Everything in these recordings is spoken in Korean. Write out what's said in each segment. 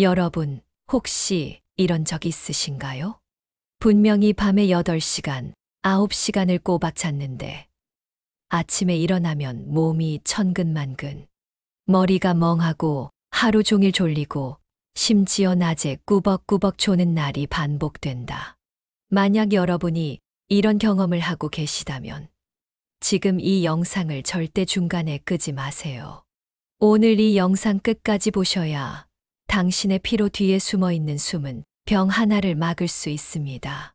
여러분, 혹시 이런 적 있으신가요? 분명히 밤에 8시간, 9시간을 꼬박 잤는데 아침에 일어나면 몸이 천근만근, 머리가 멍하고 하루 종일 졸리고 심지어 낮에 꾸벅꾸벅 조는 날이 반복된다. 만약 여러분이 이런 경험을 하고 계시다면 지금 이 영상을 절대 중간에 끄지 마세요. 오늘 이 영상 끝까지 보셔야 당신의 피로 뒤에 숨어 있는 숨은 병 하나를 막을 수 있습니다.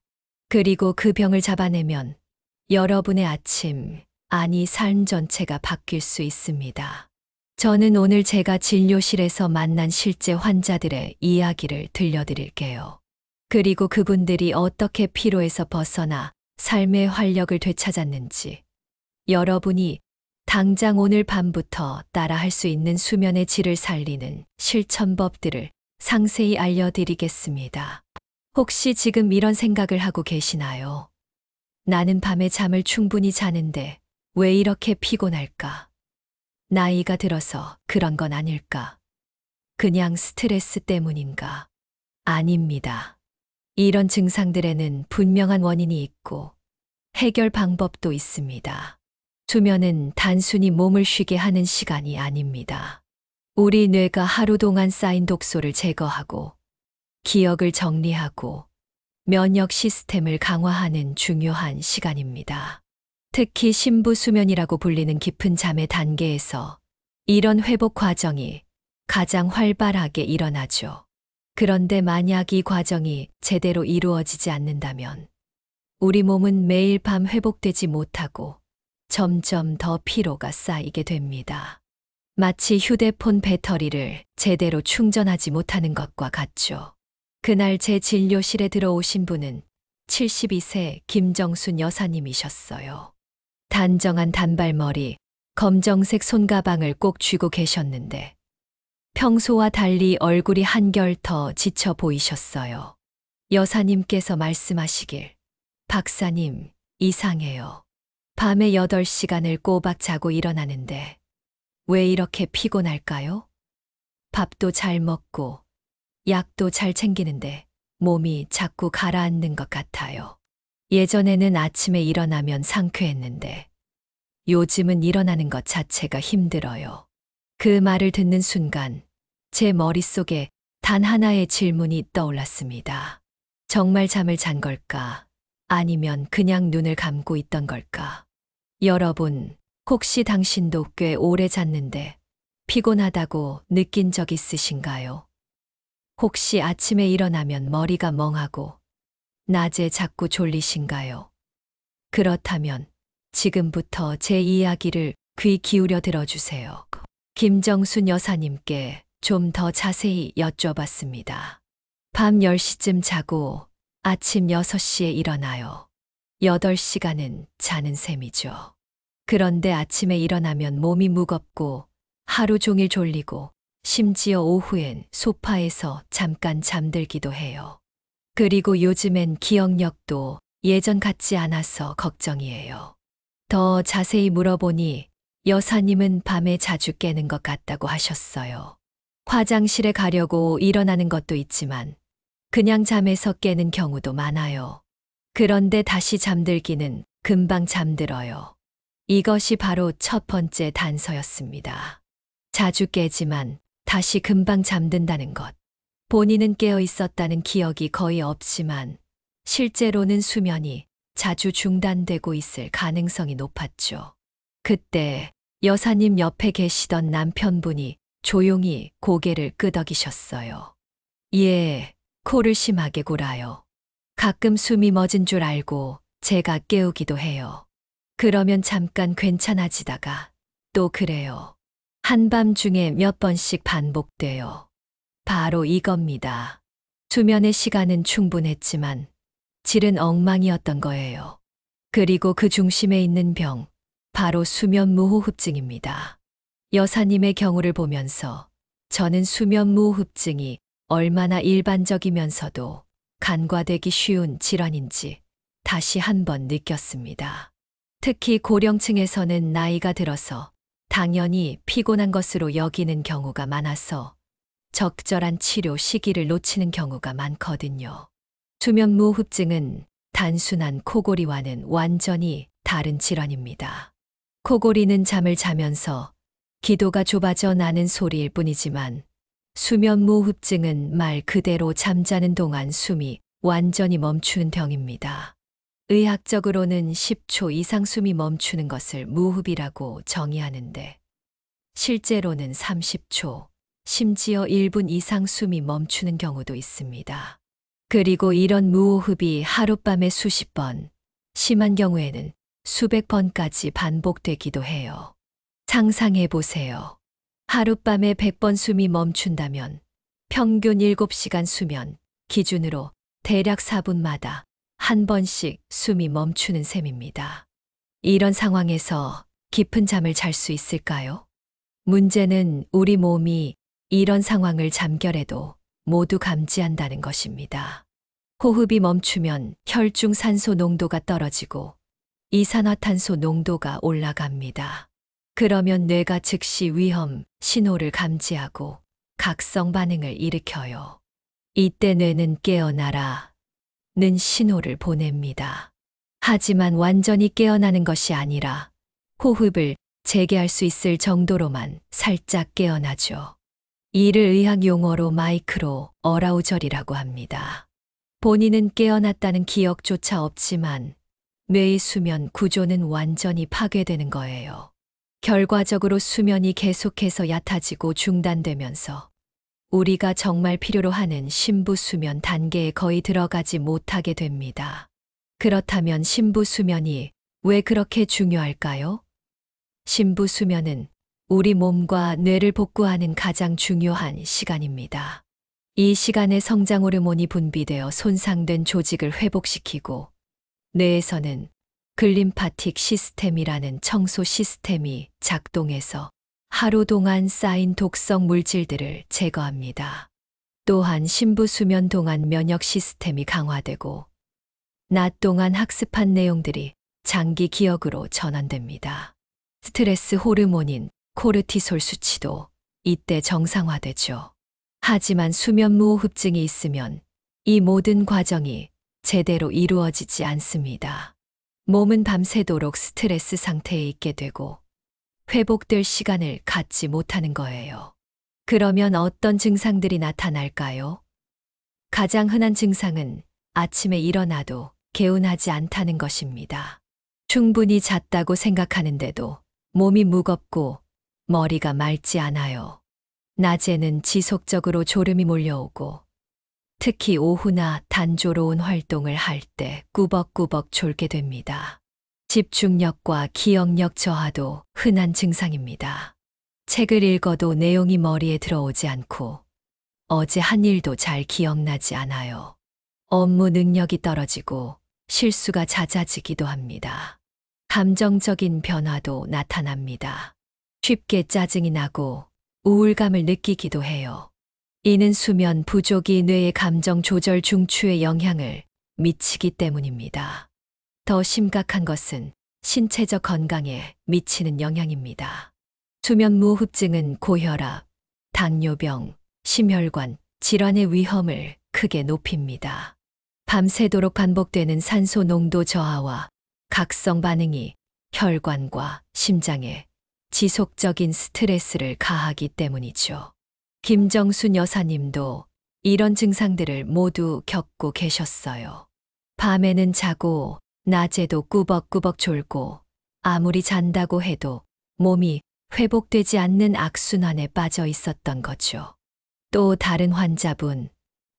그리고 그 병을 잡아내면 여러분의 아침, 아니 삶 전체가 바뀔 수 있습니다. 저는 오늘 제가 진료실에서 만난 실제 환자들의 이야기를 들려드릴게요. 그리고 그분들이 어떻게 피로에서 벗어나 삶의 활력을 되찾았는지, 여러분이 당장 오늘 밤부터 따라할 수 있는 수면의 질을 살리는 실천법들을 상세히 알려드리겠습니다. 혹시 지금 이런 생각을 하고 계시나요? 나는 밤에 잠을 충분히 자는데 왜 이렇게 피곤할까? 나이가 들어서 그런 건 아닐까? 그냥 스트레스 때문인가? 아닙니다. 이런 증상들에는 분명한 원인이 있고 해결 방법도 있습니다. 수면은 단순히 몸을 쉬게 하는 시간이 아닙니다. 우리 뇌가 하루 동안 쌓인 독소를 제거하고 기억을 정리하고 면역 시스템을 강화하는 중요한 시간입니다. 특히 심부수면이라고 불리는 깊은 잠의 단계에서 이런 회복 과정이 가장 활발하게 일어나죠. 그런데 만약 이 과정이 제대로 이루어지지 않는다면 우리 몸은 매일 밤 회복되지 못하고 점점 더 피로가 쌓이게 됩니다. 마치 휴대폰 배터리를 제대로 충전하지 못하는 것과 같죠. 그날 제 진료실에 들어오신 분은 72세 김정순 여사님이셨어요. 단정한 단발머리, 검정색 손가방을 꼭 쥐고 계셨는데 평소와 달리 얼굴이 한결 더 지쳐 보이셨어요. 여사님께서 말씀하시길, 박사님, 이상해요. 밤에 8시간을 꼬박 자고 일어나는데 왜 이렇게 피곤할까요? 밥도 잘 먹고 약도 잘 챙기는데 몸이 자꾸 가라앉는 것 같아요. 예전에는 아침에 일어나면 상쾌했는데 요즘은 일어나는 것 자체가 힘들어요. 그 말을 듣는 순간 제 머릿속에 단 하나의 질문이 떠올랐습니다. 정말 잠을 잔 걸까? 아니면 그냥 눈을 감고 있던 걸까? 여러분, 혹시 당신도 꽤 오래 잤는데 피곤하다고 느낀 적 있으신가요? 혹시 아침에 일어나면 머리가 멍하고 낮에 자꾸 졸리신가요? 그렇다면 지금부터 제 이야기를 귀 기울여 들어주세요. 김정순 여사님께 좀 더 자세히 여쭤봤습니다. 밤 10시쯤 자고 아침 6시에 일어나요. 8시간은 자는 셈이죠. 그런데 아침에 일어나면 몸이 무겁고 하루 종일 졸리고 심지어 오후엔 소파에서 잠깐 잠들기도 해요. 그리고 요즘엔 기억력도 예전 같지 않아서 걱정이에요. 더 자세히 물어보니 여사님은 밤에 자주 깨는 것 같다고 하셨어요. 화장실에 가려고 일어나는 것도 있지만 그냥 잠에서 깨는 경우도 많아요. 그런데 다시 잠들기는 금방 잠들어요. 이것이 바로 첫 번째 단서였습니다. 자주 깨지만 다시 금방 잠든다는 것. 본인은 깨어 있었다는 기억이 거의 없지만 실제로는 수면이 자주 중단되고 있을 가능성이 높았죠. 그때 여사님 옆에 계시던 남편분이 조용히 고개를 끄덕이셨어요. 예, 코를 심하게 골아요. 가끔 숨이 멎은 줄 알고 제가 깨우기도 해요. 그러면 잠깐 괜찮아지다가 또 그래요. 한밤중에 몇 번씩 반복돼요. 바로 이겁니다. 수면의 시간은 충분했지만 질은 엉망이었던 거예요. 그리고 그 중심에 있는 병, 바로 수면무호흡증입니다. 여사님의 경우를 보면서 저는 수면무호흡증이 얼마나 일반적이면서도 간과되기 쉬운 질환인지 다시 한번 느꼈습니다. 특히 고령층에서는 나이가 들어서 당연히 피곤한 것으로 여기는 경우가 많아서 적절한 치료 시기를 놓치는 경우가 많거든요. 수면무호흡증은 단순한 코골이와는 완전히 다른 질환입니다. 코골이는 잠을 자면서 기도가 좁아져 나는 소리일 뿐이지만 수면무호흡증은 말 그대로 잠자는 동안 숨이 완전히 멈추는 병입니다. 의학적으로는 10초 이상 숨이 멈추는 것을 무호흡이라고 정의하는데 실제로는 30초, 심지어 1분 이상 숨이 멈추는 경우도 있습니다. 그리고 이런 무호흡이 하룻밤에 수십 번, 심한 경우에는 수백 번까지 반복되기도 해요. 상상해 보세요. 하룻밤에 100번 숨이 멈춘다면 평균 7시간 수면 기준으로 대략 4분마다 한 번씩 숨이 멈추는 셈입니다. 이런 상황에서 깊은 잠을 잘 수 있을까요? 문제는 우리 몸이 이런 상황을 잠결에도 모두 감지한다는 것입니다. 호흡이 멈추면 혈중 산소 농도가 떨어지고 이산화탄소 농도가 올라갑니다. 그러면 뇌가 즉시 위험 신호를 감지하고 각성 반응을 일으켜요. 이때 뇌는 깨어나라 는 신호를 보냅니다. 하지만 완전히 깨어나는 것이 아니라 호흡을 재개할 수 있을 정도로만 살짝 깨어나죠. 이를 의학 용어로 마이크로 어라우절이라고 합니다. 본인은 깨어났다는 기억조차 없지만 뇌의 수면 구조는 완전히 파괴되는 거예요. 결과적으로 수면이 계속해서 얕아지고 중단되면서 우리가 정말 필요로 하는 심부수면 단계에 거의 들어가지 못하게 됩니다. 그렇다면 심부수면이 왜 그렇게 중요할까요? 심부수면은 우리 몸과 뇌를 복구하는 가장 중요한 시간입니다. 이 시간에 성장 호르몬이 분비되어 손상된 조직을 회복시키고 뇌에서는 글림파틱 시스템이라는 청소 시스템이 작동해서 하루 동안 쌓인 독성 물질들을 제거합니다. 또한 심부수면 동안 면역 시스템이 강화되고 낮 동안 학습한 내용들이 장기 기억으로 전환됩니다. 스트레스 호르몬인 코르티솔 수치도 이때 정상화되죠. 하지만 수면무호흡증이 있으면 이 모든 과정이 제대로 이루어지지 않습니다. 몸은 밤새도록 스트레스 상태에 있게 되고 회복될 시간을 갖지 못하는 거예요. 그러면 어떤 증상들이 나타날까요? 가장 흔한 증상은 아침에 일어나도 개운하지 않다는 것입니다. 충분히 잤다고 생각하는데도 몸이 무겁고 머리가 맑지 않아요. 낮에는 지속적으로 졸음이 몰려오고 특히 오후나 단조로운 활동을 할 때 꾸벅꾸벅 졸게 됩니다. 집중력과 기억력 저하도 흔한 증상입니다. 책을 읽어도 내용이 머리에 들어오지 않고 어제 한 일도 잘 기억나지 않아요. 업무 능력이 떨어지고 실수가 잦아지기도 합니다. 감정적인 변화도 나타납니다. 쉽게 짜증이 나고 우울감을 느끼기도 해요. 이는 수면 부족이 뇌의 감정 조절 중추에 영향을 미치기 때문입니다. 더 심각한 것은 신체적 건강에 미치는 영향입니다. 수면무호흡증은 고혈압, 당뇨병, 심혈관 질환의 위험을 크게 높입니다. 밤새도록 반복되는 산소 농도 저하와 각성 반응이 혈관과 심장에 지속적인 스트레스를 가하기 때문이죠. 김정순 여사님도 이런 증상들을 모두 겪고 계셨어요. 밤에는 자고 낮에도 꾸벅꾸벅 졸고 아무리 잔다고 해도 몸이 회복되지 않는 악순환에 빠져 있었던 거죠. 또 다른 환자분,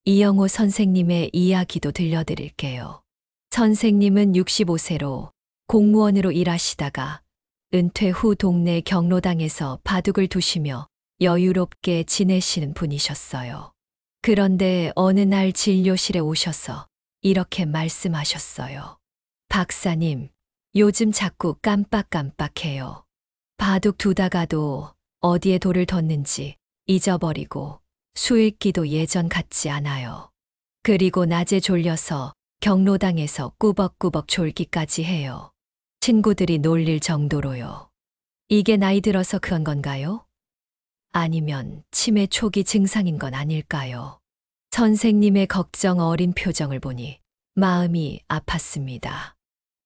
이영호 선생님의 이야기도 들려드릴게요. 선생님은 65세로 공무원으로 일하시다가 은퇴 후 동네 경로당에서 바둑을 두시며 여유롭게 지내시는 분이셨어요. 그런데 어느 날 진료실에 오셔서 이렇게 말씀하셨어요. 박사님, 요즘 자꾸 깜빡깜빡해요. 바둑 두다가도 어디에 돌을 뒀는지 잊어버리고 수읽기도 예전 같지 않아요. 그리고 낮에 졸려서 경로당에서 꾸벅꾸벅 졸기까지 해요. 친구들이 놀릴 정도로요. 이게 나이 들어서 그런 건가요? 아니면 치매 초기 증상인 건 아닐까요? 선생님의 걱정 어린 표정을 보니 마음이 아팠습니다.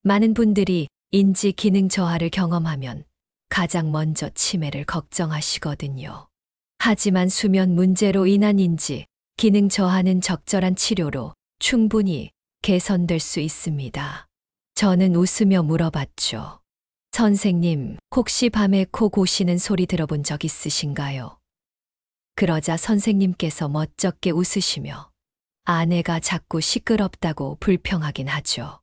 많은 분들이 인지 기능 저하를 경험하면 가장 먼저 치매를 걱정하시거든요. 하지만 수면 문제로 인한 인지 기능 저하는 적절한 치료로 충분히 개선될 수 있습니다. 저는 웃으며 물어봤죠. 선생님, 혹시 밤에 코 고시는 소리 들어본 적 있으신가요? 그러자 선생님께서 멋쩍게 웃으시며 아내가 자꾸 시끄럽다고 불평하긴 하죠.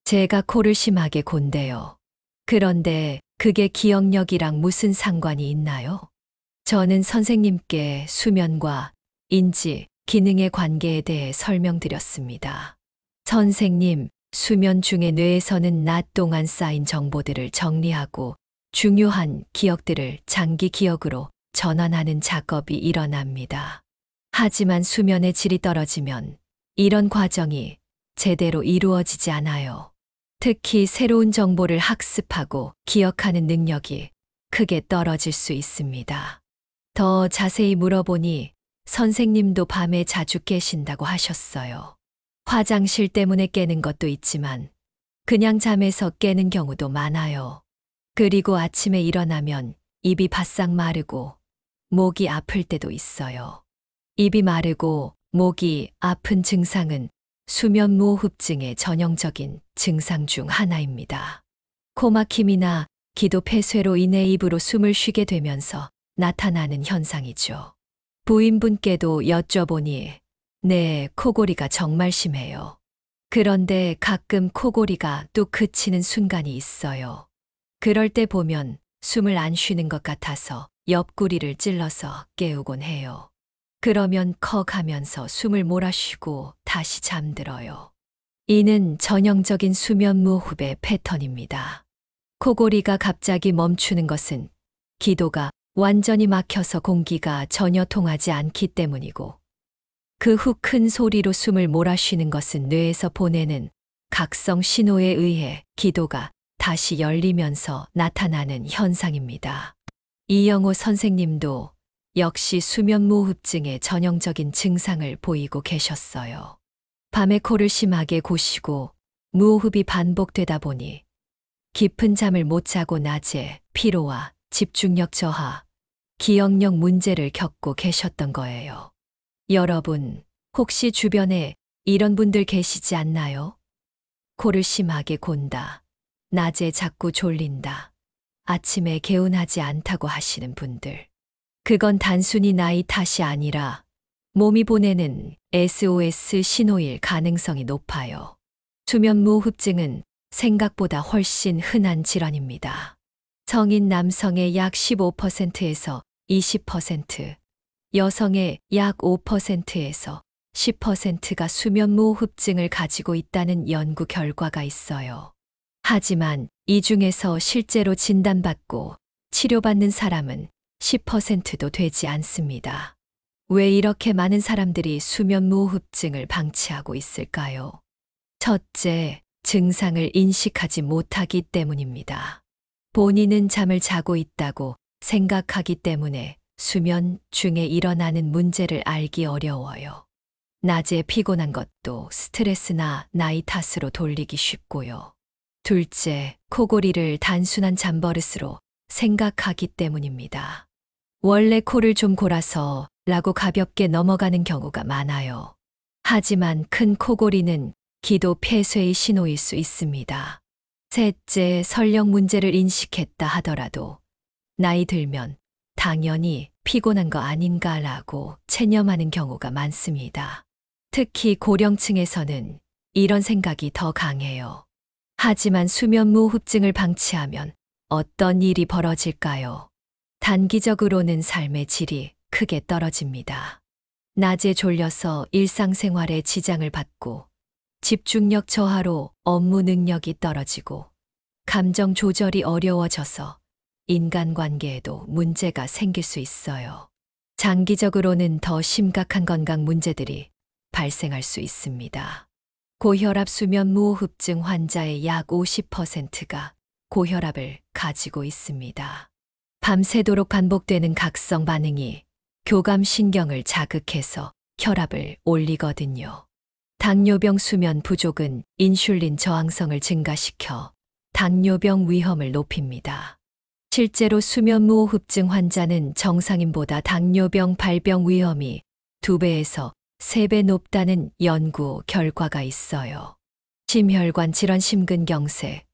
제가 코를 심하게 곤대요. 그런데 그게 기억력이랑 무슨 상관이 있나요? 저는 선생님께 수면과 인지, 기능의 관계에 대해 설명드렸습니다. 선생님, 수면 중에 뇌에서는 낮 동안 쌓인 정보들을 정리하고 중요한 기억들을 장기 기억으로 전환하는 작업이 일어납니다. 하지만 수면의 질이 떨어지면 이런 과정이 제대로 이루어지지 않아요. 특히 새로운 정보를 학습하고 기억하는 능력이 크게 떨어질 수 있습니다. 더 자세히 물어보니 선생님도 밤에 자주 깨신다고 하셨어요. 화장실 때문에 깨는 것도 있지만 그냥 잠에서 깨는 경우도 많아요. 그리고 아침에 일어나면 입이 바싹 마르고 목이 아플 때도 있어요. 입이 마르고 목이 아픈 증상은 수면무호흡증의 전형적인 증상 중 하나입니다. 코막힘이나 기도 폐쇄로 인해 입으로 숨을 쉬게 되면서 나타나는 현상이죠. 부인분께도 여쭤보니 네, 코골이가 정말 심해요. 그런데 가끔 코골이가 뚝 그치는 순간이 있어요. 그럴 때 보면 숨을 안 쉬는 것 같아서 옆구리를 찔러서 깨우곤 해요. 그러면 컥 하면서 숨을 몰아쉬고 다시 잠들어요. 이는 전형적인 수면무호흡의 패턴입니다. 코골이가 갑자기 멈추는 것은 기도가 완전히 막혀서 공기가 전혀 통하지 않기 때문이고 그 후 큰 소리로 숨을 몰아쉬는 것은 뇌에서 보내는 각성 신호에 의해 기도가 다시 열리면서 나타나는 현상입니다. 이영호 선생님도 역시 수면무호흡증의 전형적인 증상을 보이고 계셨어요. 밤에 코를 심하게 고시고 무호흡이 반복되다 보니 깊은 잠을 못 자고 낮에 피로와 집중력 저하, 기억력 문제를 겪고 계셨던 거예요. 여러분, 혹시 주변에 이런 분들 계시지 않나요? 코를 심하게 곤다, 낮에 자꾸 졸린다, 아침에 개운하지 않다고 하시는 분들. 그건 단순히 나이 탓이 아니라 몸이 보내는 SOS 신호일 가능성이 높아요. 수면무호흡증은 생각보다 훨씬 흔한 질환입니다. 성인 남성의 약 15%에서 20%, 여성의 약 5%에서 10%가 수면무호흡증을 가지고 있다는 연구 결과가 있어요. 하지만 이 중에서 실제로 진단받고 치료받는 사람은 10%도 되지 않습니다. 왜 이렇게 많은 사람들이 수면무호흡증을 방치하고 있을까요? 첫째, 증상을 인식하지 못하기 때문입니다. 본인은 잠을 자고 있다고 생각하기 때문에 수면 중에 일어나는 문제를 알기 어려워요. 낮에 피곤한 것도 스트레스나 나이 탓으로 돌리기 쉽고요. 둘째, 코골이를 단순한 잠버릇으로 생각하기 때문입니다. 원래 코를 좀 골아서 라고 가볍게 넘어가는 경우가 많아요. 하지만 큰 코골이는 기도 폐쇄의 신호일 수 있습니다. 셋째, 설령 문제를 인식했다 하더라도 나이 들면 당연히 피곤한 거 아닌가라고 체념하는 경우가 많습니다. 특히 고령층에서는 이런 생각이 더 강해요. 하지만 수면무호흡증을 방치하면 어떤 일이 벌어질까요? 단기적으로는 삶의 질이 크게 떨어집니다. 낮에 졸려서 일상생활에 지장을 받고 집중력 저하로 업무 능력이 떨어지고 감정 조절이 어려워져서 인간관계에도 문제가 생길 수 있어요. 장기적으로는 더 심각한 건강 문제들이 발생할 수 있습니다. 고혈압 수면무호흡증 환자의 약 50%가 고혈압을 가지고 있습니다. 밤새도록 반복되는 각성 반응이 교감신경을 자극해서 혈압을 올리거든요. 당뇨병 수면 부족은 인슐린 저항성을 증가시켜 당뇨병 위험을 높입니다. 실제로 수면무호흡증 환자는 정상인보다 당뇨병 발병 위험이 2배에서 3배 높다는 연구 결과가 있어요. 심혈관 질환, 심근경색,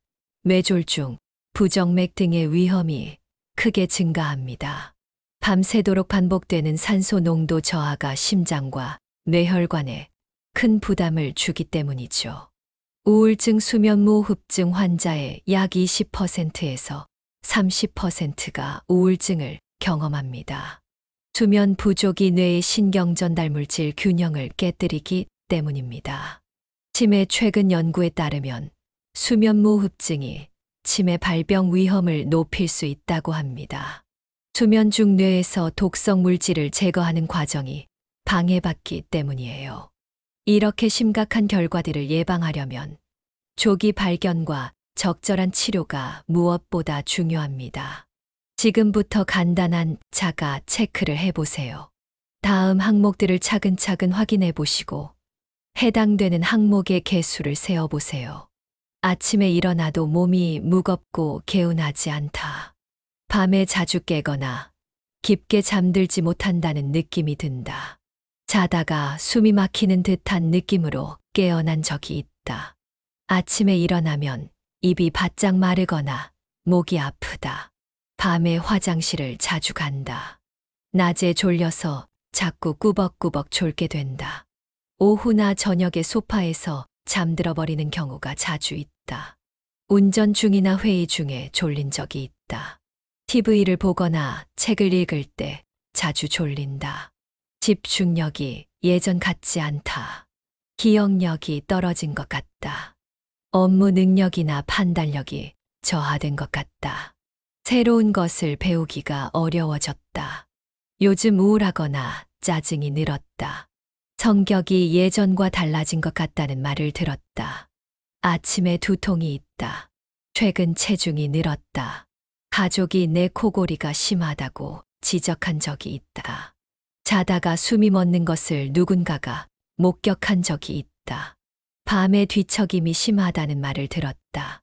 뇌졸중, 부정맥 등의 위험이 크게 증가합니다. 밤새도록 반복되는 산소 농도 저하가 심장과 뇌혈관에 큰 부담을 주기 때문이죠. 우울증, 수면무호흡증 환자의 약 20%에서 30%가 우울증을 경험합니다. 수면 부족이 뇌의 신경전달 물질 균형을 깨뜨리기 때문입니다. 치매 최근 연구에 따르면 수면무호흡증이 치매 발병 위험을 높일 수 있다고 합니다. 수면 중 뇌에서 독성 물질을 제거하는 과정이 방해받기 때문이에요. 이렇게 심각한 결과들을 예방하려면 조기 발견과 적절한 치료가 무엇보다 중요합니다. 지금부터 간단한 자가 체크를 해보세요. 다음 항목들을 차근차근 확인해 보시고 해당되는 항목의 개수를 세어보세요. 아침에 일어나도 몸이 무겁고 개운하지 않다. 밤에 자주 깨거나 깊게 잠들지 못한다는 느낌이 든다. 자다가 숨이 막히는 듯한 느낌으로 깨어난 적이 있다. 아침에 일어나면 입이 바짝 마르거나 목이 아프다. 밤에 화장실을 자주 간다. 낮에 졸려서 자꾸 꾸벅꾸벅 졸게 된다. 오후나 저녁에 소파에서 잠들어 버리는 경우가 자주 있다. 운전 중이나 회의 중에 졸린 적이 있다. TV를 보거나 책을 읽을 때 자주 졸린다. 집중력이 예전 같지 않다. 기억력이 떨어진 것 같다. 업무 능력이나 판단력이 저하된 것 같다. 새로운 것을 배우기가 어려워졌다. 요즘 우울하거나 짜증이 늘었다. 성격이 예전과 달라진 것 같다는 말을 들었다. 아침에 두통이 있다. 최근 체중이 늘었다. 가족이 내 코골이가 심하다고 지적한 적이 있다. 자다가 숨이 멎는 것을 누군가가 목격한 적이 있다. 밤에 뒤척임이 심하다는 말을 들었다.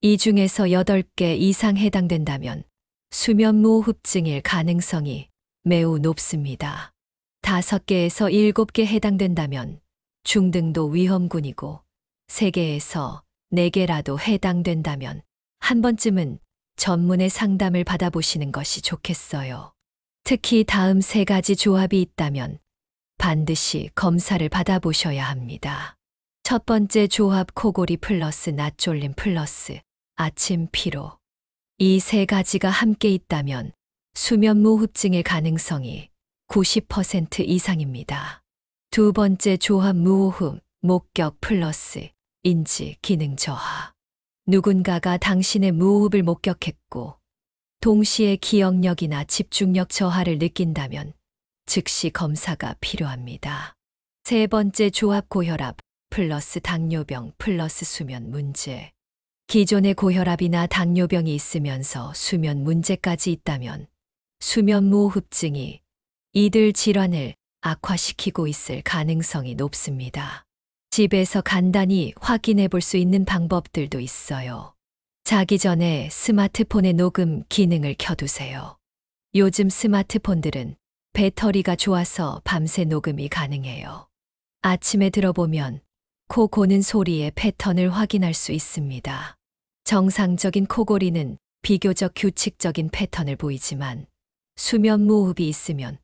이 중에서 8개 이상 해당된다면 수면무호흡증일 가능성이 매우 높습니다. 5개에서 7개 해당된다면 중등도 위험군이고 3개에서 4개라도 해당된다면 한 번쯤은 전문의 상담을 받아보시는 것이 좋겠어요. 특히 다음 3가지 조합이 있다면 반드시 검사를 받아보셔야 합니다. 첫 번째 조합, 코골이 플러스 낮졸림 플러스 아침 피로. 이 3가지가 함께 있다면 수면무호흡증의 가능성이 90% 이상입니다. 두 번째 조합, 무호흡, 목격 플러스 인지 기능 저하. 누군가가 당신의 무호흡을 목격했고 동시에 기억력이나 집중력 저하를 느낀다면 즉시 검사가 필요합니다. 세 번째 조합, 고혈압 플러스 당뇨병 플러스 수면 문제. 기존의 고혈압이나 당뇨병이 있으면서 수면 문제까지 있다면 수면무호흡증이 이들 질환을 악화시키고 있을 가능성이 높습니다. 집에서 간단히 확인해 볼 수 있는 방법들도 있어요. 자기 전에 스마트폰의 녹음 기능을 켜두세요. 요즘 스마트폰들은 배터리가 좋아서 밤새 녹음이 가능해요. 아침에 들어보면 코 고는 소리의 패턴을 확인할 수 있습니다. 정상적인 코골이는 비교적 규칙적인 패턴을 보이지만 수면무호흡이 있으면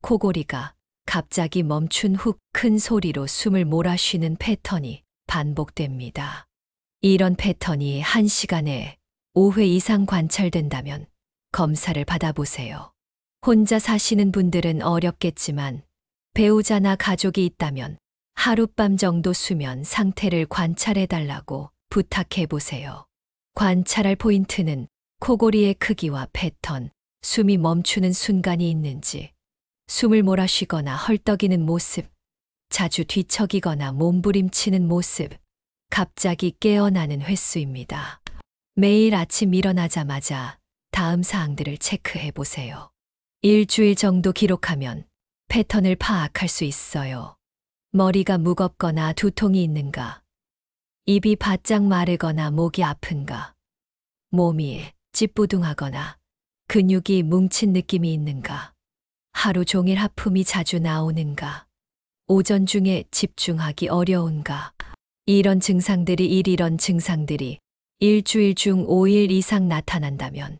코골이가 갑자기 멈춘 후 큰 소리로 숨을 몰아쉬는 패턴이 반복됩니다. 이런 패턴이 1시간에 5회 이상 관찰된다면 검사를 받아보세요. 혼자 사시는 분들은 어렵겠지만 배우자나 가족이 있다면 하룻밤 정도 수면 상태를 관찰해달라고 부탁해보세요. 관찰할 포인트는 코골이의 크기와 패턴, 숨이 멈추는 순간이 있는지, 숨을 몰아쉬거나 헐떡이는 모습, 자주 뒤척이거나 몸부림치는 모습, 갑자기 깨어나는 횟수입니다. 매일 아침 일어나자마자 다음 사항들을 체크해 보세요. 일주일 정도 기록하면 패턴을 파악할 수 있어요. 머리가 무겁거나 두통이 있는가? 입이 바짝 마르거나 목이 아픈가? 몸이 찌뿌둥하거나 근육이 뭉친 느낌이 있는가? 하루 종일 하품이 자주 나오는가? 오전 중에 집중하기 어려운가? 이런 증상들이 일주일 중 5일 이상 나타난다면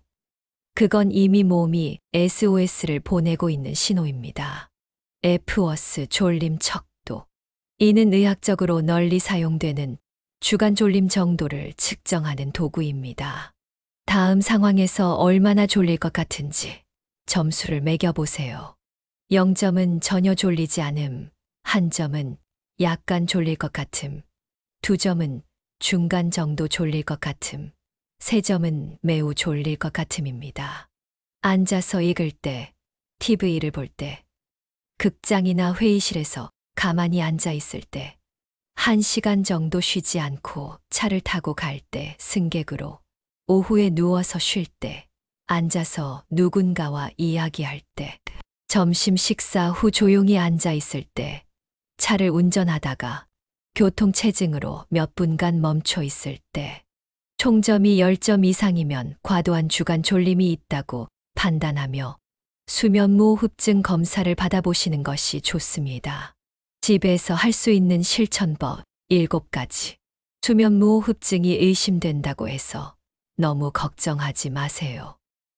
그건 이미 몸이 SOS를 보내고 있는 신호입니다. 에프워스 졸림 척도. 이는 의학적으로 널리 사용되는 주간 졸림 정도를 측정하는 도구입니다. 다음 상황에서 얼마나 졸릴 것 같은지 점수를 매겨보세요. 0점은 전혀 졸리지 않음, 1점은 약간 졸릴 것 같음, 2점은 중간 정도 졸릴 것 같음, 3점은 매우 졸릴 것 같음입니다. 앉아서 읽을 때, TV를 볼 때, 극장이나 회의실에서 가만히 앉아 있을 때, 1시간 정도 쉬지 않고 차를 타고 갈 때 승객으로, 오후에 누워서 쉴 때, 앉아서 누군가와 이야기할 때, 점심 식사 후 조용히 앉아 있을 때, 차를 운전하다가 교통체증으로 몇 분간 멈춰 있을 때, 총점이 10점 이상이면 과도한 주간 졸림이 있다고 판단하며 수면무호흡증 검사를 받아보시는 것이 좋습니다. 집에서 할 수 있는 실천법 7가지. 수면무호흡증이 의심된다고 해서 너무 걱정하지 마세요.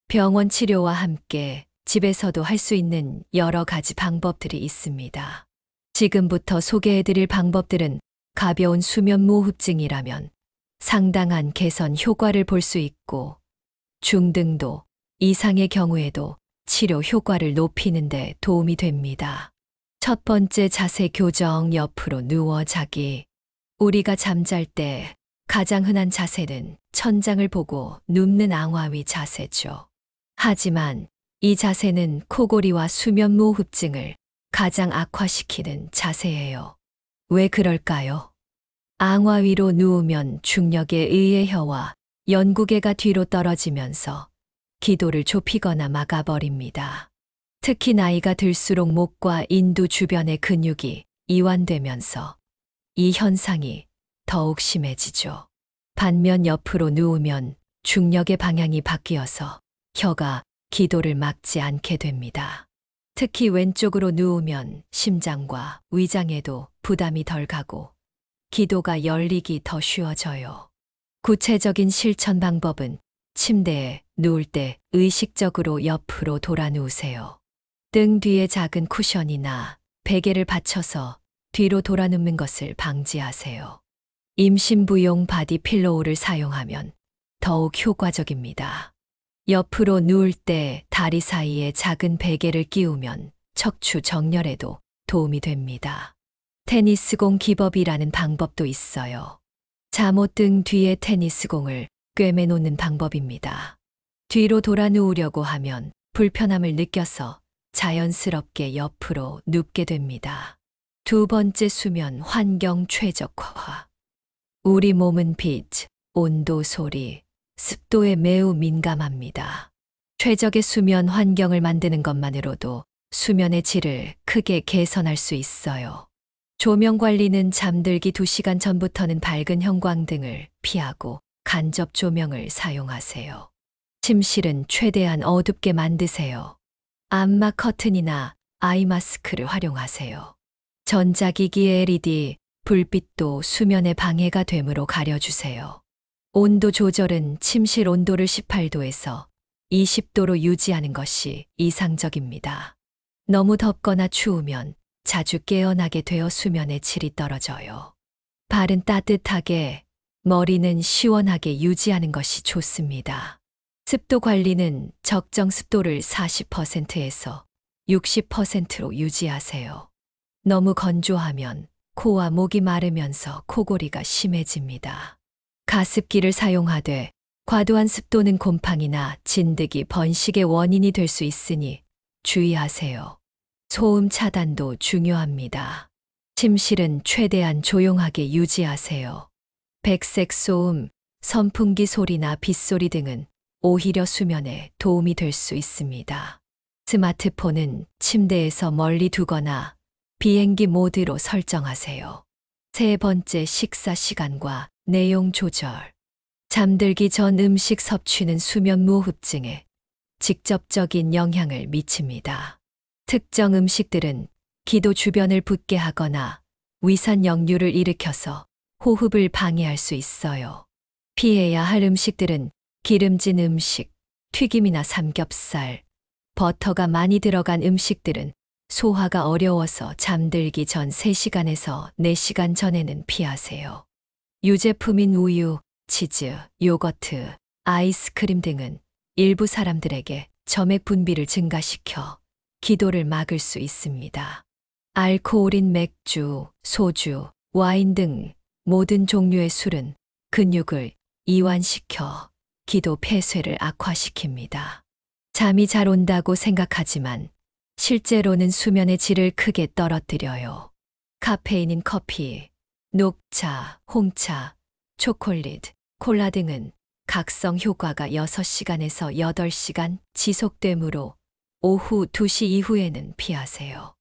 병원 치료와 함께 집에서도 할 수 있는 여러 가지 방법들이 있습니다. 지금부터 소개해드릴 방법들은 가벼운 수면무호흡증이라면 상당한 개선 효과를 볼 수 있고 중등도 이상의 경우에도 치료 효과를 높이는 데 도움이 됩니다. 첫 번째 자세 교정. 옆으로 누워 자기. 우리가 잠잘 때 가장 흔한 자세는 천장을 보고 눕는 앙화위 자세죠. 하지만 이 자세는 코골이와 수면무호흡증을 가장 악화시키는 자세예요. 왜 그럴까요? 앙화위로 누우면 중력에 의해 혀와 연구개가 뒤로 떨어지면서 기도를 좁히거나 막아버립니다. 특히 나이가 들수록 목과 인두 주변의 근육이 이완되면서 이 현상이 더욱 심해지죠. 반면 옆으로 누우면 중력의 방향이 바뀌어서 혀가 기도를 막지 않게 됩니다. 특히 왼쪽으로 누우면 심장과 위장에도 부담이 덜 가고 기도가 열리기 더 쉬워져요. 구체적인 실천 방법은 침대에 누울 때 의식적으로 옆으로 돌아 누우세요. 등 뒤에 작은 쿠션이나 베개를 받쳐서 뒤로 돌아 눕는 것을 방지하세요. 임신부용 바디 필로우를 사용하면 더욱 효과적입니다. 옆으로 누울 때 다리 사이에 작은 베개를 끼우면 척추 정렬에도 도움이 됩니다. 테니스공 기법이라는 방법도 있어요. 잠옷 등 뒤에 테니스공을 꿰매 놓는 방법입니다. 뒤로 돌아 누우려고 하면 불편함을 느껴서 자연스럽게 옆으로 눕게 됩니다. 두 번째 수면 환경 최적화. 우리 몸은 빛, 온도, 소리, 습도에 매우 민감합니다. 최적의 수면 환경을 만드는 것만으로도 수면의 질을 크게 개선할 수 있어요. 조명 관리는 잠들기 2시간 전부터는 밝은 형광등을 피하고 간접 조명을 사용하세요. 침실은 최대한 어둡게 만드세요. 암막 커튼이나 아이 마스크를 활용하세요. 전자기기 LED, 불빛도 수면에 방해가 되므로 가려주세요. 온도 조절은 침실 온도를 18도에서 20도로 유지하는 것이 이상적입니다. 너무 덥거나 추우면 자주 깨어나게 되어 수면의 질이 떨어져요. 발은 따뜻하게, 머리는 시원하게 유지하는 것이 좋습니다. 습도 관리는 적정 습도를 40%에서 60%로 유지하세요. 너무 건조하면 코와 목이 마르면서 코골이가 심해집니다. 가습기를 사용하되 과도한 습도는 곰팡이나 진드기, 번식의 원인이 될 수 있으니 주의하세요. 소음 차단도 중요합니다. 침실은 최대한 조용하게 유지하세요. 백색 소음, 선풍기 소리나 빗소리 등은 오히려 수면에 도움이 될 수 있습니다. 스마트폰은 침대에서 멀리 두거나 비행기 모드로 설정하세요. 세 번째, 식사 시간과 내용 조절. 잠들기 전 음식 섭취는 수면 무호흡증에 직접적인 영향을 미칩니다. 특정 음식들은 기도 주변을 붓게 하거나 위산 역류를 일으켜서 호흡을 방해할 수 있어요. 피해야 할 음식들은 기름진 음식, 튀김이나 삼겹살, 버터가 많이 들어간 음식들은 소화가 어려워서 잠들기 전 3시간에서 4시간 전에는 피하세요. 유제품인 우유, 치즈, 요거트, 아이스크림 등은 일부 사람들에게 점액 분비를 증가시켜 기도를 막을 수 있습니다. 알코올인 맥주, 소주, 와인 등 모든 종류의 술은 근육을 이완시켜 기도 폐쇄를 악화시킵니다. 잠이 잘 온다고 생각하지만 실제로는 수면의 질을 크게 떨어뜨려요. 카페인인 커피, 녹차, 홍차, 초콜릿, 콜라 등은 각성 효과가 6시간에서 8시간 지속되므로 오후 2시 이후에는 피하세요.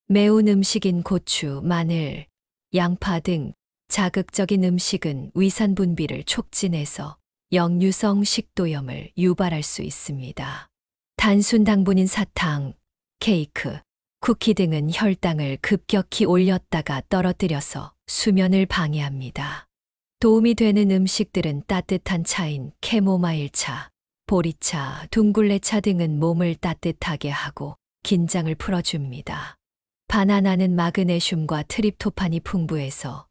매운 음식인 고추, 마늘, 양파 등 자극적인 음식은 위산 분비를 촉진해서 역류성 식도염을 유발할 수 있습니다. 단순 당분인 사탕, 케이크, 쿠키 등은 혈당을 급격히 올렸다가 떨어뜨려서 수면을 방해합니다. 도움이 되는 음식들은 따뜻한 차인 캐모마일 차, 보리차, 둥글레차 등은 몸을 따뜻하게 하고 긴장을 풀어줍니다. 바나나는 마그네슘과 트립토판이 풍부해서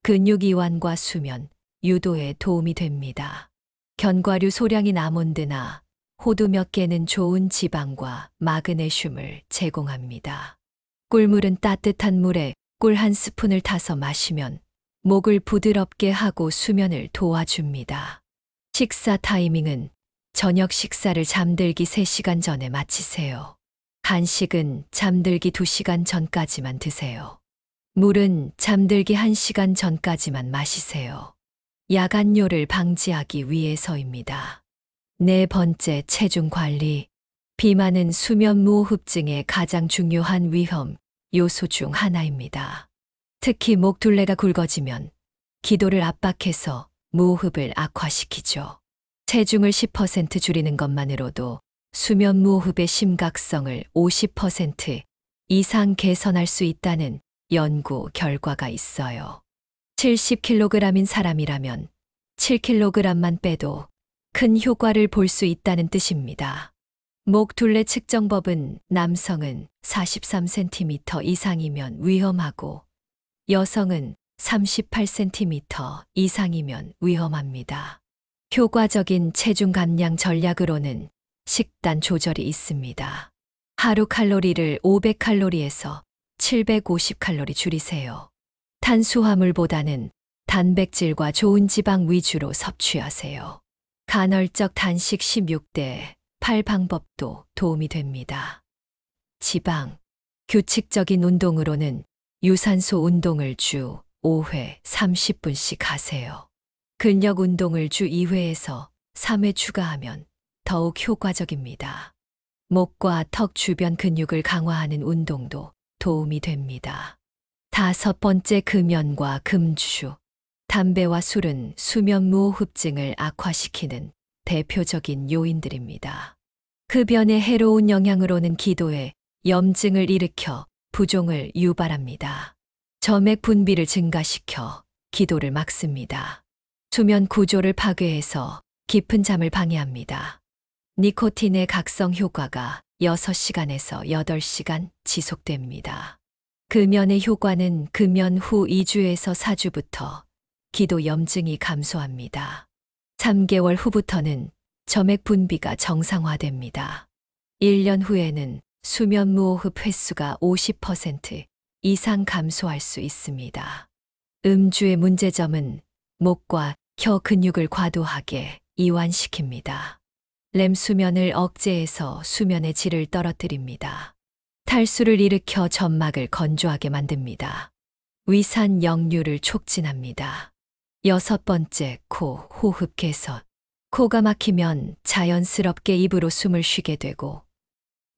근육 이완과 수면, 유도에 도움이 됩니다. 견과류 소량인 아몬드나 호두 몇 개는 좋은 지방과 마그네슘을 제공합니다. 꿀물은 따뜻한 물에 꿀 1스푼을 타서 마시면 목을 부드럽게 하고 수면을 도와줍니다. 식사 타이밍은 저녁 식사를 잠들기 3시간 전에 마치세요. 간식은 잠들기 2시간 전까지만 드세요. 물은 잠들기 1시간 전까지만 마시세요. 야간뇨를 방지하기 위해서입니다. 네 번째, 체중 관리. 비만은 수면 무호흡증의 가장 중요한 위험 요소 중 하나입니다. 특히 목 둘레가 굵어지면 기도를 압박해서 무호흡을 악화시키죠. 체중을 10% 줄이는 것만으로도 수면 무호흡의 심각성을 50% 이상 개선할 수 있다는 연구 결과가 있어요. 70kg인 사람이라면 7kg만 빼도 큰 효과를 볼 수 있다는 뜻입니다. 목 둘레 측정법은 남성은 43cm 이상이면 위험하고 여성은 38cm 이상이면 위험합니다. 효과적인 체중 감량 전략으로는 식단 조절이 있습니다. 하루 칼로리를 500칼로리에서 750칼로리 줄이세요. 탄수화물보다는 단백질과 좋은 지방 위주로 섭취하세요. 간헐적 단식 16대 8 방법도 도움이 됩니다. 지방, 규칙적인 운동으로는 유산소 운동을 주 5회 30분씩 하세요. 근력 운동을 주 2회에서 3회 추가하면 더욱 효과적입니다. 목과 턱 주변 근육을 강화하는 운동도 도움이 됩니다. 다섯 번째, 금연과 금주. 담배와 술은 수면 무호흡증을 악화시키는 대표적인 요인들입니다. 흡연의 해로운 영향으로는 기도에 염증을 일으켜 부종을 유발합니다. 점액 분비를 증가시켜 기도를 막습니다. 수면 구조를 파괴해서 깊은 잠을 방해합니다. 니코틴의 각성 효과가 6시간에서 8시간 지속됩니다. 금연의 효과는 금연 후 2주에서 4주부터 기도 염증이 감소합니다. 3개월 후부터는 점액 분비가 정상화됩니다. 1년 후에는 수면 무호흡 횟수가 50% 이상 감소할 수 있습니다. 음주의 문제점은 목과 혀 근육을 과도하게 이완시킵니다. 렘 수면을 억제해서 수면의 질을 떨어뜨립니다. 탈수를 일으켜 점막을 건조하게 만듭니다. 위산 역류를 촉진합니다. 여섯 번째, 코, 호흡 개선. 코가 막히면 자연스럽게 입으로 숨을 쉬게 되고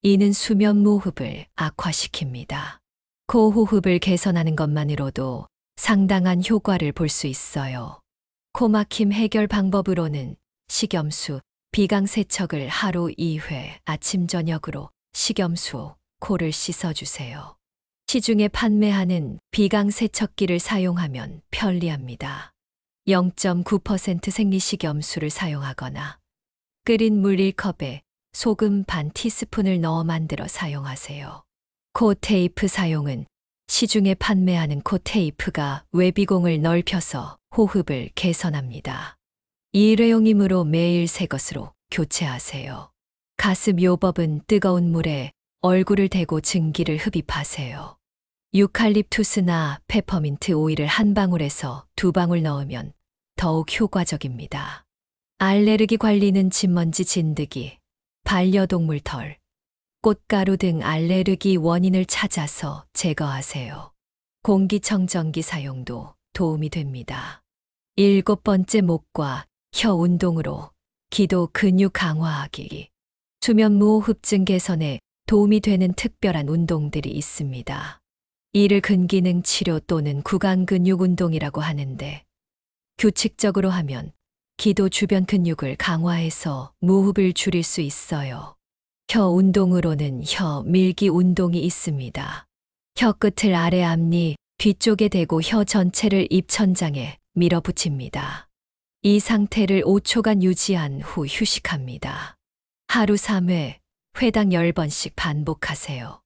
이는 수면 무호흡을 악화시킵니다. 코호흡을 개선하는 것만으로도 상당한 효과를 볼 수 있어요. 코막힘 해결 방법으로는 식염수, 비강세척을 하루 2회 아침 저녁으로 식염수, 코를 씻어주세요. 시중에 판매하는 비강세척기를 사용하면 편리합니다. 0.9% 생리식염수를 사용하거나 끓인 물 1컵에 소금 반 티스푼을 넣어 만들어 사용하세요. 코 테이프 사용은 시중에 판매하는 코 테이프가 외비공을 넓혀서 호흡을 개선합니다. 일회용이므로 매일 새 것으로 교체하세요. 가습 요법은 뜨거운 물에 얼굴을 대고 증기를 흡입하세요. 유칼립투스나 페퍼민트 오일을 한 방울에서 2방울 넣으면 더욱 효과적입니다. 알레르기 관리는 진먼지 진드기, 반려동물 털, 꽃가루 등 알레르기 원인을 찾아서 제거하세요. 공기청정기 사용도 도움이 됩니다. 7번째, 목과 혀 운동으로 기도 근육 강화하기. 수면 무호흡증 개선에 도움이 되는 특별한 운동들이 있습니다. 이를 근기능 치료 또는 구강 근육 운동이라고 하는데 규칙적으로 하면 기도 주변 근육을 강화해서 무호흡을 줄일 수 있어요. 혀 운동으로는 혀 밀기 운동이 있습니다. 혀 끝을 아래 앞니 뒤쪽에 대고 혀 전체를 입천장에 밀어붙입니다. 이 상태를 5초간 유지한 후 휴식합니다. 하루 3회, 회당 10번씩 반복하세요.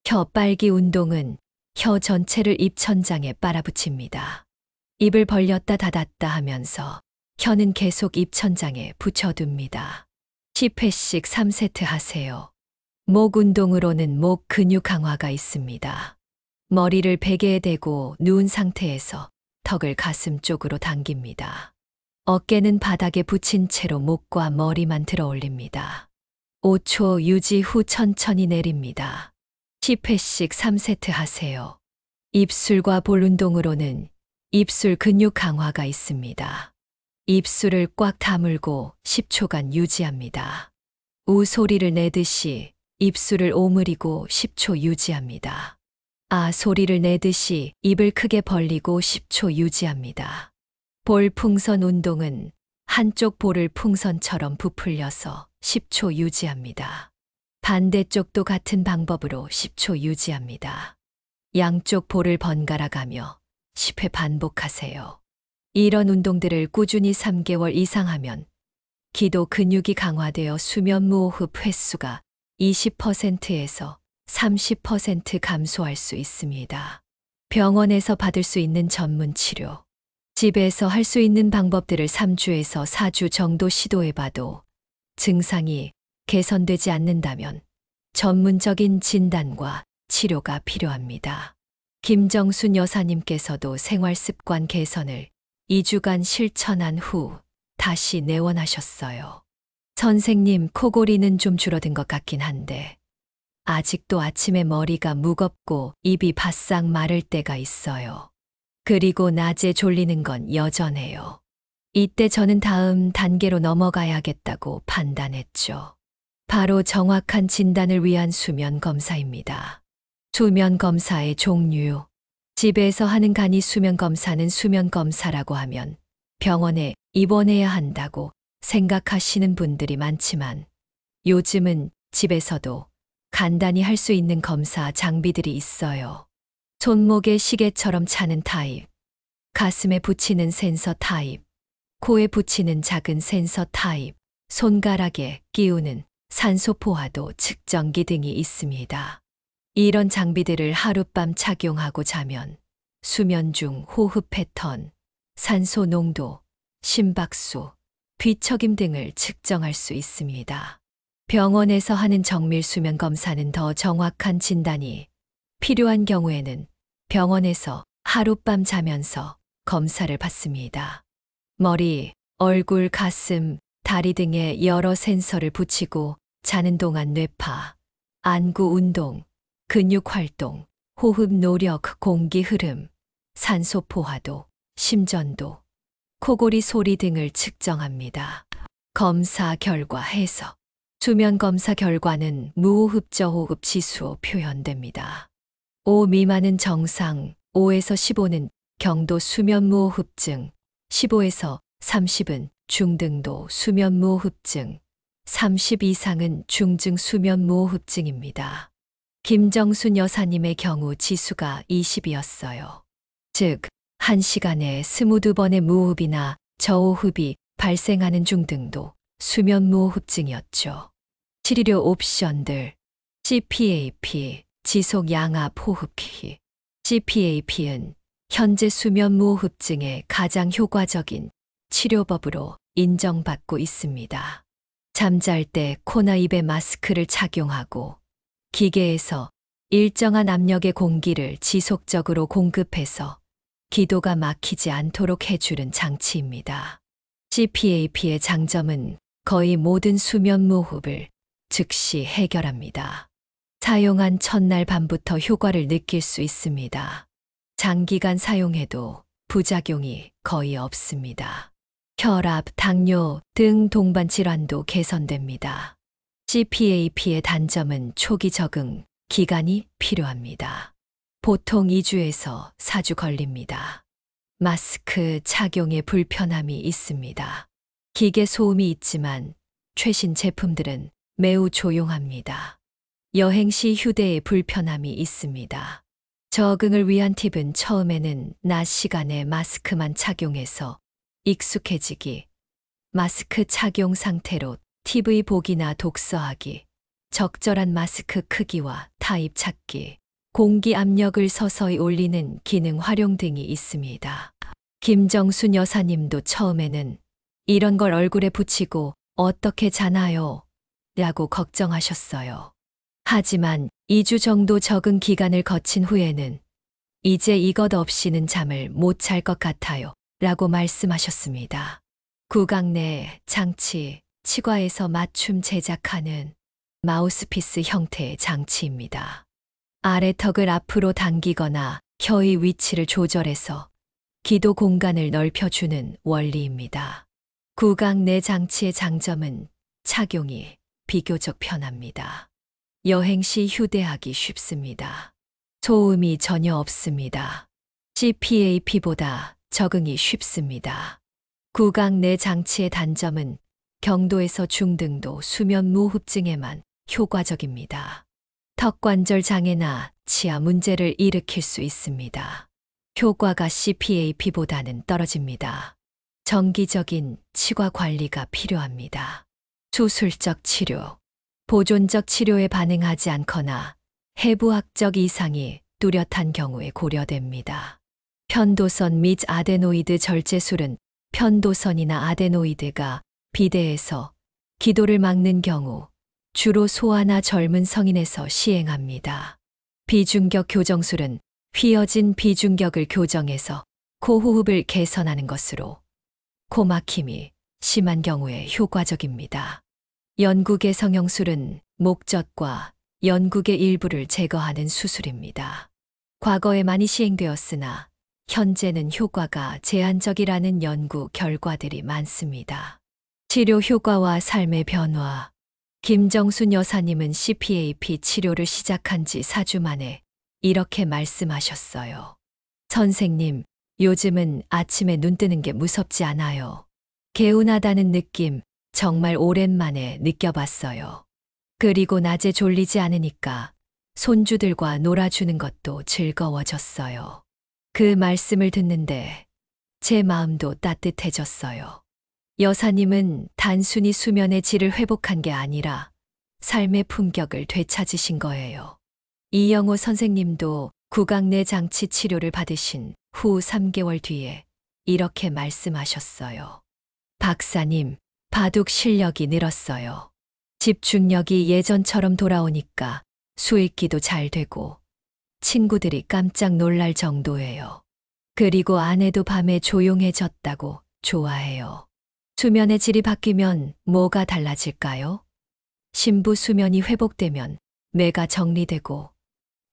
혀 빨기 운동은 혀 전체를 입천장에 빨아붙입니다. 입을 벌렸다 닫았다 하면서 혀는 계속 입천장에 붙여둡니다. 10회씩 3세트 하세요. 목 운동으로는 목 근육 강화가 있습니다. 머리를 베개에 대고 누운 상태에서 턱을 가슴 쪽으로 당깁니다. 어깨는 바닥에 붙인 채로 목과 머리만 들어 올립니다. 5초 유지 후 천천히 내립니다. 10회씩 3세트 하세요. 입술과 볼 운동으로는 입술 근육 강화가 있습니다. 입술을 꽉 다물고 10초간 유지합니다. 우 소리를 내듯이 입술을 오므리고 10초 유지합니다. 아 소리를 내듯이 입을 크게 벌리고 10초 유지합니다. 볼 풍선 운동은 한쪽 볼을 풍선처럼 부풀려서 10초 유지합니다. 반대쪽도 같은 방법으로 10초 유지합니다. 양쪽 볼을 번갈아 가며 10회 반복하세요. 이런 운동들을 꾸준히 3개월 이상 하면 기도 근육이 강화되어 수면 무호흡 횟수가 20%에서 30% 감소할 수 있습니다. 병원에서 받을 수 있는 전문 치료. 집에서 할 수 있는 방법들을 3주에서 4주 정도 시도해봐도 증상이 개선되지 않는다면 전문적인 진단과 치료가 필요합니다. 김정순 여사님께서도 생활습관 개선을 2주간 실천한 후 다시 내원하셨어요. 선생님, 코골이는 좀 줄어든 것 같긴 한데 아직도 아침에 머리가 무겁고 입이 바싹 마를 때가 있어요. 그리고 낮에 졸리는 건 여전해요. 이때 저는 다음 단계로 넘어가야겠다고 판단했죠. 바로 정확한 진단을 위한 수면 검사입니다. 수면 검사의 종류. 집에서 하는 간이 수면 검사는 수면 검사라고 하면 병원에 입원해야 한다고 생각하시는 분들이 많지만 요즘은 집에서도 간단히 할 수 있는 검사 장비들이 있어요. 손목에 시계처럼 차는 타입, 가슴에 붙이는 센서 타입, 코에 붙이는 작은 센서 타입, 손가락에 끼우는 산소 포화도 측정기 등이 있습니다. 이런 장비들을 하룻밤 착용하고 자면 수면 중 호흡 패턴, 산소 농도, 심박수, 뒤척임 등을 측정할 수 있습니다. 병원에서 하는 정밀 수면 검사는 더 정확한 진단이 필요한 경우에는 병원에서 하룻밤 자면서 검사를 받습니다. 머리, 얼굴, 가슴, 다리 등에 여러 센서를 붙이고 자는 동안 뇌파, 안구 운동, 근육 활동, 호흡 노력, 공기 흐름, 산소 포화도, 심전도, 코골이 소리 등을 측정합니다. 검사 결과 해석. 수면 검사 결과는 무호흡 저호흡 지수로 표현됩니다. 5 미만은 정상, 5에서 15는 경도 수면 무호흡증, 15에서 30은 중등도 수면 무호흡증, 30 이상은 중증 수면 무호흡증입니다. 김정순 여사님의 경우 지수가 20이었어요. 즉, 1시간에 22번의 무호흡이나 저호흡이 발생하는 중등도 수면 무호흡증이었죠. 치료 옵션들 CPAP, 지속 양압 호흡기. CPAP는 현재 수면 무호흡증에 가장 효과적인 치료법으로 인정받고 있습니다. 잠잘 때 코나 입에 마스크를 착용하고 기계에서 일정한 압력의 공기를 지속적으로 공급해서 기도가 막히지 않도록 해주는 장치입니다. CPAP의 장점은 거의 모든 수면 무호흡을 즉시 해결합니다. 사용한 첫날 밤부터 효과를 느낄 수 있습니다. 장기간 사용해도 부작용이 거의 없습니다. 혈압, 당뇨 등 동반 질환도 개선됩니다. CPAP의 단점은 초기 적응 기간이 필요합니다. 보통 2주에서 4주 걸립니다. 마스크 착용에 불편함이 있습니다. 기계 소음이 있지만 최신 제품들은 매우 조용합니다. 여행 시 휴대에 불편함이 있습니다. 적응을 위한 팁은 처음에는 낮 시간에 마스크만 착용해서 익숙해지기, 마스크 착용 상태로 TV 보기나 독서하기, 적절한 마스크 크기와 타입 찾기, 공기 압력을 서서히 올리는 기능 활용 등이 있습니다. 김정순 여사님도 처음에는 이런 걸 얼굴에 붙이고 어떻게 자나요? 라고 걱정하셨어요. 하지만 2주 정도 적응 기간을 거친 후에는 이제 이것 없이는 잠을 못 잘 것 같아요. 라고 말씀하셨습니다. 구강내 장치, 치과에서 맞춤 제작하는 마우스피스 형태의 장치입니다. 아래턱을 앞으로 당기거나 혀의 위치를 조절해서 기도 공간을 넓혀주는 원리입니다. 구강내 장치의 장점은 착용이 비교적 편합니다. 여행 시 휴대하기 쉽습니다. 소음이 전혀 없습니다. CPAP보다 적응이 쉽습니다. 구강내 장치의 단점은 경도에서 중등도 수면 무호흡증에만 효과적입니다. 턱관절 장애나 치아 문제를 일으킬 수 있습니다. 효과가 CPAP보다는 떨어집니다. 정기적인 치과 관리가 필요합니다. 수술적 치료, 보존적 치료에 반응하지 않거나 해부학적 이상이 뚜렷한 경우에 고려됩니다. 편도선 및 아데노이드 절제술은 편도선이나 아데노이드가 비대해서 기도를 막는 경우 주로 소아나 젊은 성인에서 시행합니다. 비중격 교정술은 휘어진 비중격을 교정해서 코호흡을 개선하는 것으로 코막힘이 심한 경우에 효과적입니다. 연국의 성형술은 목젖과 연국의 일부를 제거하는 수술입니다. 과거에 많이 시행되었으나 현재는 효과가 제한적이라는 연구 결과들이 많습니다. 치료 효과와 삶의 변화. 김정순 여사님은 CPAP 치료를 시작한 지 4주 만에 이렇게 말씀하셨어요. 선생님, 요즘은 아침에 눈 뜨는 게 무섭지 않아요. 개운하다는 느낌 정말 오랜만에 느껴봤어요. 그리고 낮에 졸리지 않으니까 손주들과 놀아주는 것도 즐거워졌어요. 그 말씀을 듣는데 제 마음도 따뜻해졌어요. 여사님은 단순히 수면의 질을 회복한 게 아니라 삶의 품격을 되찾으신 거예요. 이영호 선생님도 구강내 장치 치료를 받으신 후 3개월 뒤에 이렇게 말씀하셨어요. 박사님, 바둑 실력이 늘었어요. 집중력이 예전처럼 돌아오니까 수익기도 잘 되고 친구들이 깜짝 놀랄 정도예요. 그리고 아내도 밤에 조용해졌다고 좋아해요. 수면의 질이 바뀌면 뭐가 달라질까요? 심부 수면이 회복되면 뇌가 정리되고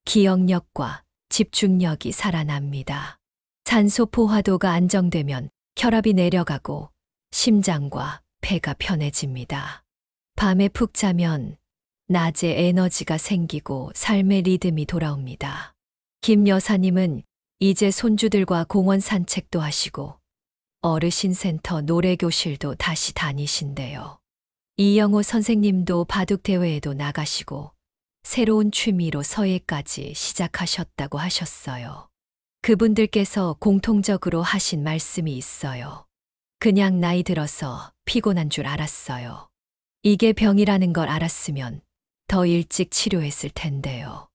기억력과 집중력이 살아납니다. 산소 포화도가 안정되면 혈압이 내려가고 심장과 배가 편해집니다. 밤에 푹 자면 낮에 에너지가 생기고 삶의 리듬이 돌아옵니다. 김 여사님은 이제 손주들과 공원 산책도 하시고 어르신센터 노래교실도 다시 다니신대요. 이영호 선생님도 바둑대회에도 나가시고 새로운 취미로 서예까지 시작하셨다고 하셨어요. 그분들께서 공통적으로 하신 말씀이 있어요. 그냥 나이 들어서 피곤한 줄 알았어요. 이게 병이라는 걸 알았으면 더 일찍 치료했을 텐데요.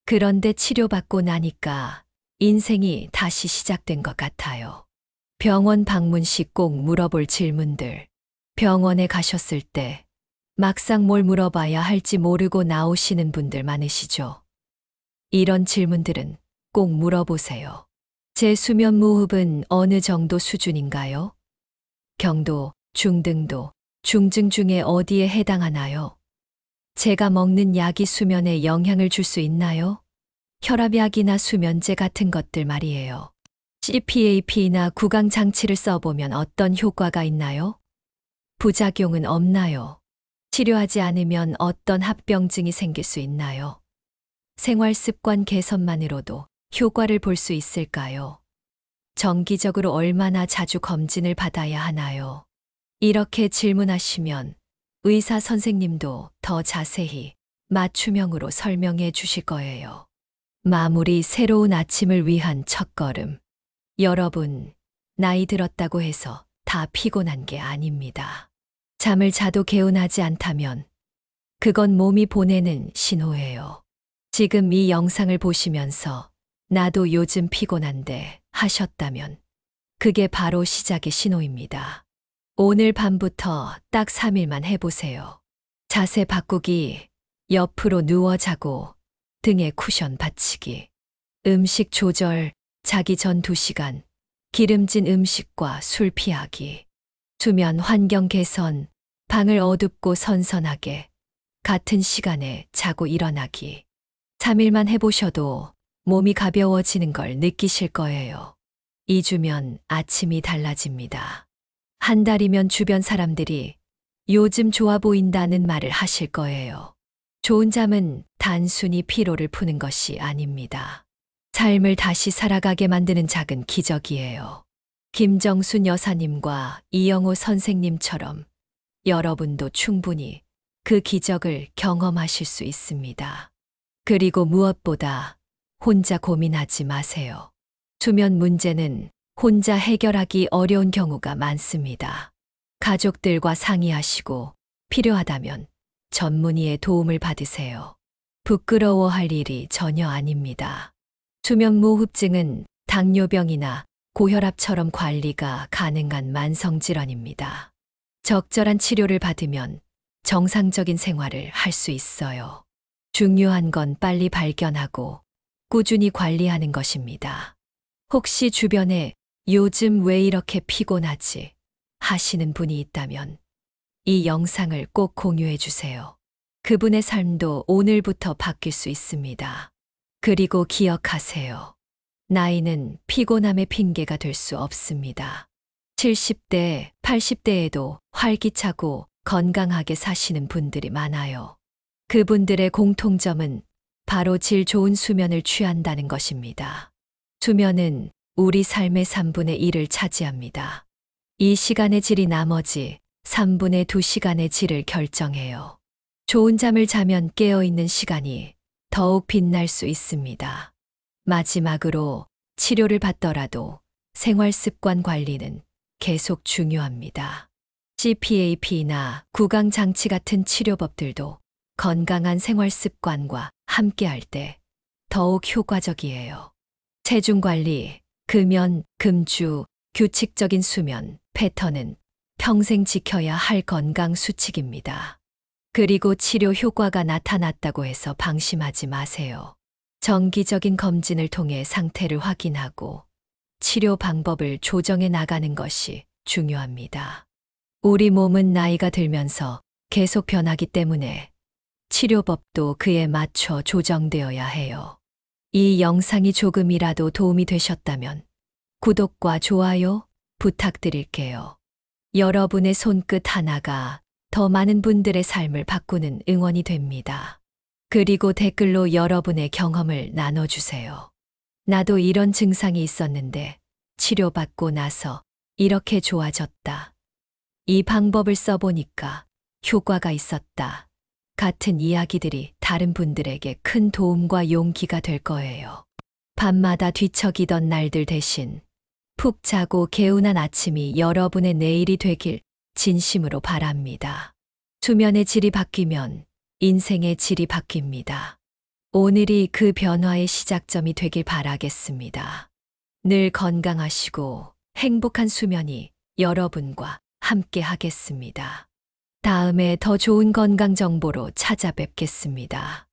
그런데 치료받고 나니까 인생이 다시 시작된 것 같아요. 병원 방문 시 꼭 물어볼 질문들. 병원에 가셨을 때 막상 뭘 물어봐야 할지 모르고 나오시는 분들 많으시죠? 이런 질문들은 꼭 물어보세요. 제 수면 무호흡은 어느 정도 수준인가요? 경도, 중등도, 중증 중에 어디에 해당하나요? 제가 먹는 약이 수면에 영향을 줄 수 있나요? 혈압약이나 수면제 같은 것들 말이에요. CPAP나 구강장치를 써보면 어떤 효과가 있나요? 부작용은 없나요? 치료하지 않으면 어떤 합병증이 생길 수 있나요? 생활습관 개선만으로도 효과를 볼 수 있을까요? 정기적으로 얼마나 자주 검진을 받아야 하나요? 이렇게 질문하시면 의사 선생님도 더 자세히 맞춤형으로 설명해 주실 거예요. 마무리 새로운 아침을 위한 첫걸음. 여러분, 나이 들었다고 해서 다 피곤한 게 아닙니다. 잠을 자도 개운하지 않다면 그건 몸이 보내는 신호예요. 지금 이 영상을 보시면서 나도 요즘 피곤한데 하셨다면 그게 바로 시작의 신호입니다. 오늘 밤부터 딱 3일만 해보세요. 자세 바꾸기, 옆으로 누워 자고, 등에 쿠션 받치기, 음식 조절, 자기 전 2시간, 기름진 음식과 술 피하기, 수면 환경 개선, 방을 어둡고 선선하게, 같은 시간에 자고 일어나기. 3일만 해보셔도 몸이 가벼워지는 걸 느끼실 거예요. 2주면 아침이 달라집니다. 한 달이면 주변 사람들이 요즘 좋아 보인다는 말을 하실 거예요. 좋은 잠은 단순히 피로를 푸는 것이 아닙니다. 삶을 다시 살아가게 만드는 작은 기적이에요. 김정순 여사님과 이영호 선생님처럼 여러분도 충분히 그 기적을 경험하실 수 있습니다. 그리고 무엇보다 혼자 고민하지 마세요. 수면 문제는 혼자 해결하기 어려운 경우가 많습니다. 가족들과 상의하시고 필요하다면 전문의의 도움을 받으세요. 부끄러워할 일이 전혀 아닙니다. 수면무호흡증은 당뇨병이나 고혈압처럼 관리가 가능한 만성질환입니다. 적절한 치료를 받으면 정상적인 생활을 할 수 있어요. 중요한 건 빨리 발견하고 꾸준히 관리하는 것입니다. 혹시 주변에 요즘 왜 이렇게 피곤하지? 하시는 분이 있다면 이 영상을 꼭 공유해 주세요. 그분의 삶도 오늘부터 바뀔 수 있습니다. 그리고 기억하세요. 나이는 피곤함의 핑계가 될 수 없습니다. 70대, 80대에도 활기차고 건강하게 사시는 분들이 많아요. 그분들의 공통점은 바로 질 좋은 수면을 취한다는 것입니다. 수면은 우리 삶의 3분의 1을 차지합니다. 이 시간의 질이 나머지 3분의 2시간의 질을 결정해요. 좋은 잠을 자면 깨어있는 시간이 더욱 빛날 수 있습니다. 마지막으로 치료를 받더라도 생활 습관 관리는 계속 중요합니다. CPAP나 구강장치 같은 치료법들도 건강한 생활 습관과 함께할 때 더욱 효과적이에요. 체중 관리, 금연, 금주, 규칙적인 수면 패턴은 평생 지켜야 할 건강 수칙입니다. 그리고 치료 효과가 나타났다고 해서 방심하지 마세요. 정기적인 검진을 통해 상태를 확인하고 치료 방법을 조정해 나가는 것이 중요합니다. 우리 몸은 나이가 들면서 계속 변하기 때문에 치료법도 그에 맞춰 조정되어야 해요. 이 영상이 조금이라도 도움이 되셨다면 구독과 좋아요 부탁드릴게요. 여러분의 손끝 하나가 더 많은 분들의 삶을 바꾸는 응원이 됩니다. 그리고 댓글로 여러분의 경험을 나눠주세요. 나도 이런 증상이 있었는데 치료받고 나서 이렇게 좋아졌다. 이 방법을 써보니까 효과가 있었다. 같은 이야기들이 다른 분들에게 큰 도움과 용기가 될 거예요. 밤마다 뒤척이던 날들 대신 푹 자고 개운한 아침이 여러분의 내일이 되길 진심으로 바랍니다. 수면의 질이 바뀌면 인생의 질이 바뀝니다. 오늘이 그 변화의 시작점이 되길 바라겠습니다. 늘 건강하시고 행복한 수면이 여러분과 함께 하겠습니다. 다음에 더 좋은 건강 정보로 찾아뵙겠습니다.